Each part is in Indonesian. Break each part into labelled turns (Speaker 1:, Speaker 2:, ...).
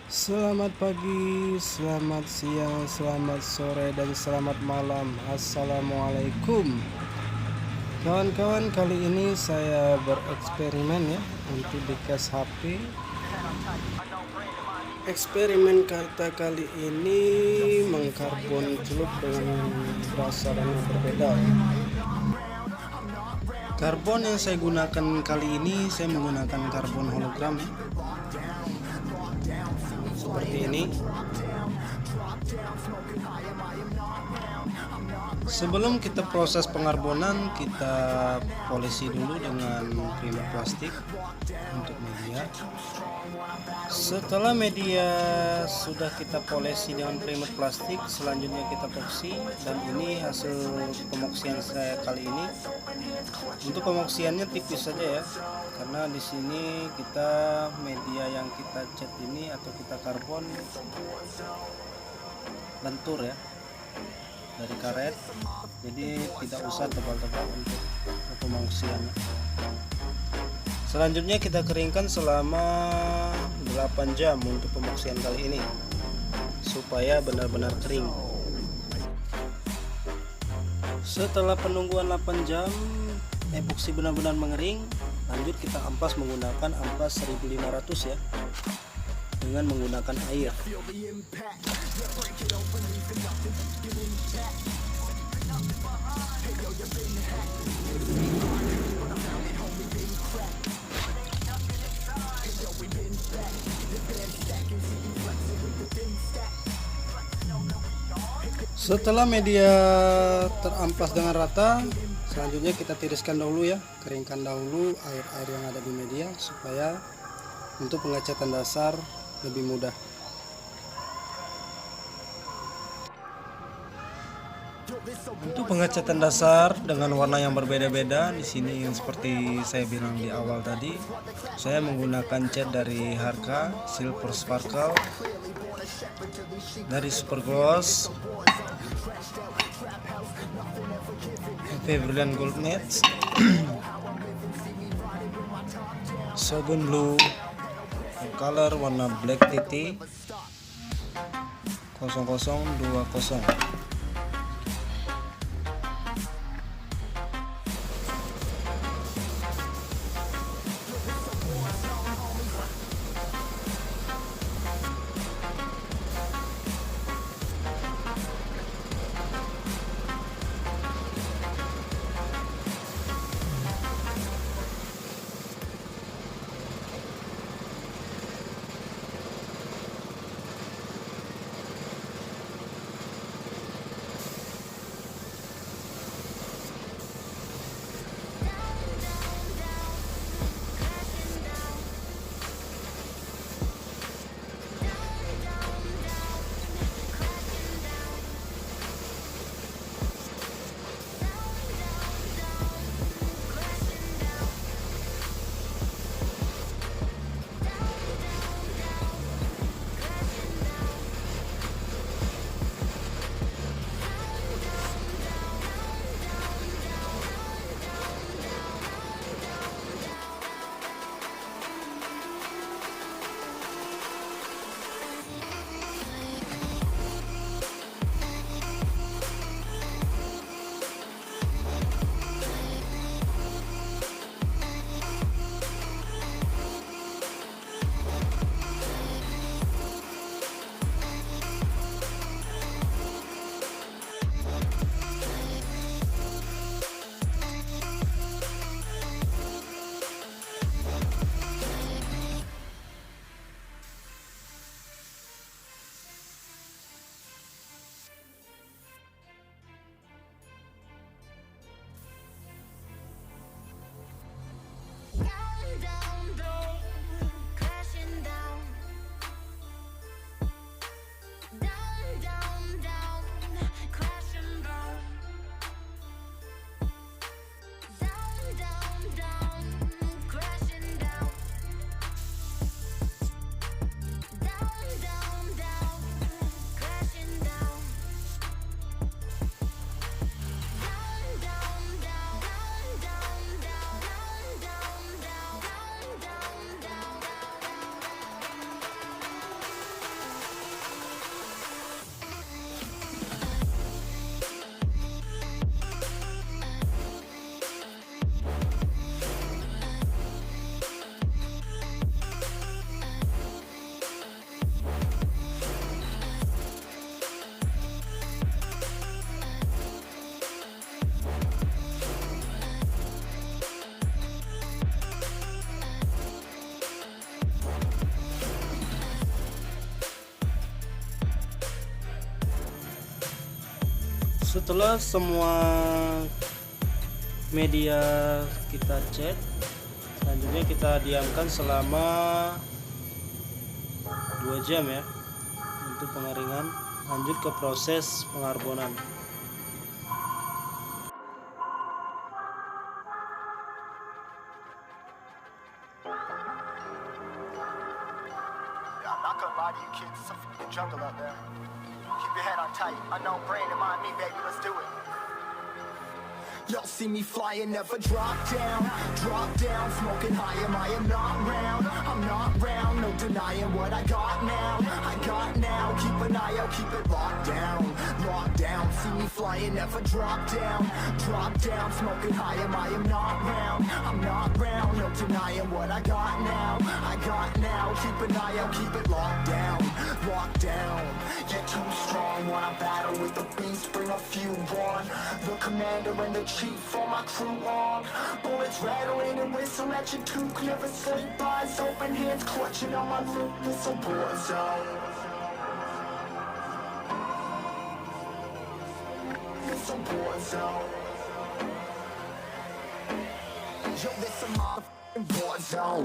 Speaker 1: Selamat pagi, selamat siang, selamat sore, dan selamat malam. Assalamualaikum. Kawan-kawan, kali ini saya bereksperimen ya untuk di case HP. Eksperimen kata kali ini mengkarbon celup dengan dasaran yang berbeda. Karbon yang saya gunakan kali ini, saya menggunakan karbon hologram ya. Seperti ini. Sebelum kita proses pengarbonan, kita polisi dulu dengan primer plastik untuk media. Setelah media sudah kita polisi dengan primer plastik, selanjutnya kita epoksi, dan ini hasil pemoksian saya kali ini. Untuk pemoksiannya tipis saja ya, karena di sini kita media yang kita cat ini atau kita karbon lentur ya dari karet, jadi tidak usah tebal-tebal untuk pemoksian. Selanjutnya kita keringkan selama 8 jam untuk pemoksian kali ini supaya benar-benar kering. Setelah penungguan 8 jam epoksi benar-benar mengering, lanjut kita ampas menggunakan ampas 1500 ya, dengan menggunakan air. Setelah media terampas dengan rata, selanjutnya kita tiriskan dahulu ya, keringkan dahulu air-air yang ada di media supaya untuk pengecatan dasar lebih mudah. Untuk pengecatan dasar dengan warna yang berbeda-beda, di sini yang seperti saya bilang di awal tadi, saya menggunakan cat dari Harka, Silver Sparkle, dari Super Gloss, Brilliant Gold Matte, Shogun Blue, color warna Black TT 0020. Setelah semua media kita cat, selanjutnya kita diamkan selama 2 jam ya untuk pengeringan. Lanjut ke proses pengarbonan.
Speaker 2: I'm not gonna lie to you kids, it's a fucking jungle out there. Keep your head on tight, unknown brain and mind me, baby, let's do it. Y'all see me flying, never drop down, smoking high, am I am not round, I'm not round, no denying what I got now, keep an eye out, keep it locked down, see me flying, never drop down, smoking high, am I am not round, I'm not round, no denying what I got now, keep an eye out, keep it locked down, get too strong when I battle with the beast, bring a few on, the commander and the chief for my crew on, bullets rattling and whistle at your toque, never sleep, eyes open, hands clutching on my loot, this a war zone. It's a war zone. Yo, this a motherfucking war zone.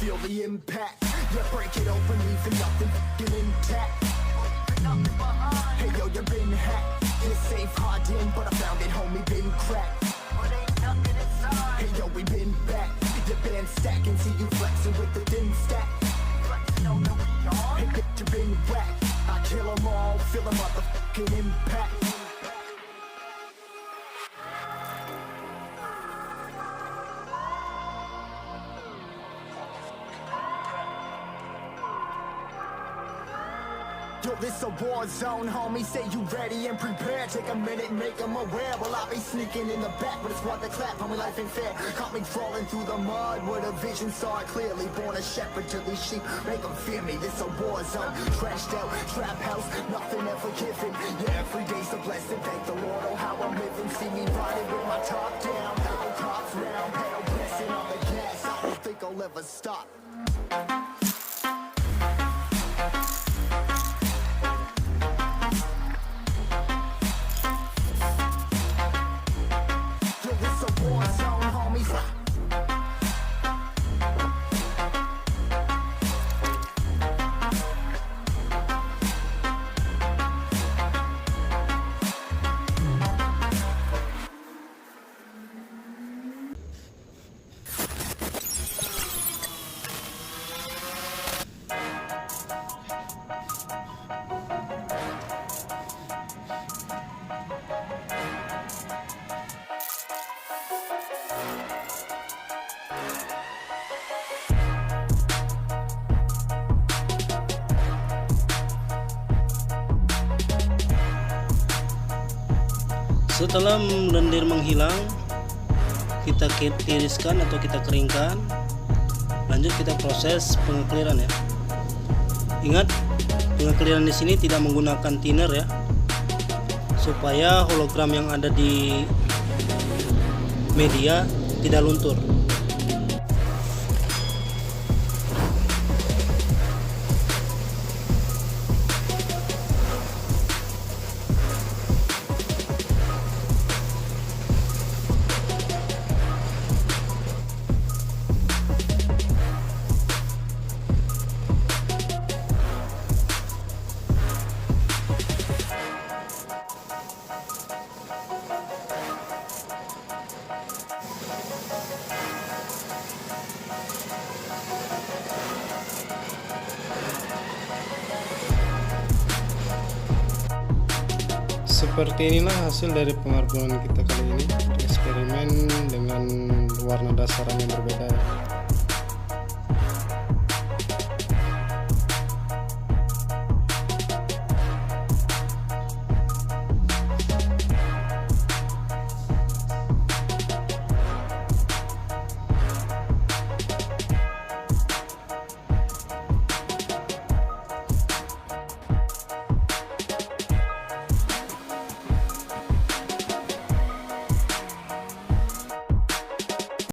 Speaker 2: Feel the impact, yeah, break it open, leaving nothing f***ing intact. Hey yo, you been hacked, you're safe, hard in, but I found it, homie, been cracked. Hey yo, we been back, your band stacking, see you flexing with the thin stack. Hey bitch, you been whacked, I kill them all, feel the motherfucking impact. Yo, this a war zone, homie, say you ready and prepared. Take a minute and make them aware. Well, I'll be sneaking in the back, but it's what they clap, homie, life ain't fair. Caught me crawling through the mud where the vision saw it clearly. Born a shepherd to these sheep, make them fear me. This a war zone, trashed out, trap house, nothing ever given. Yeah, every day's a blessing, thank the Lord, oh how I'm living. See me riding with my top down, pedal cops round, pedal pressing on the gas. I don't think I'll ever stop.
Speaker 1: Setelah lendir menghilang, kita tiriskan atau kita keringkan. Lanjut kita proses pengekliran ya. Ingat, pengekliran di sini tidak menggunakan thinner ya, supaya hologram yang ada di media tidak luntur. Seperti inilah hasil dari pengarbonan kita kali ini, eksperimen dengan warna dasaran yang berbeda.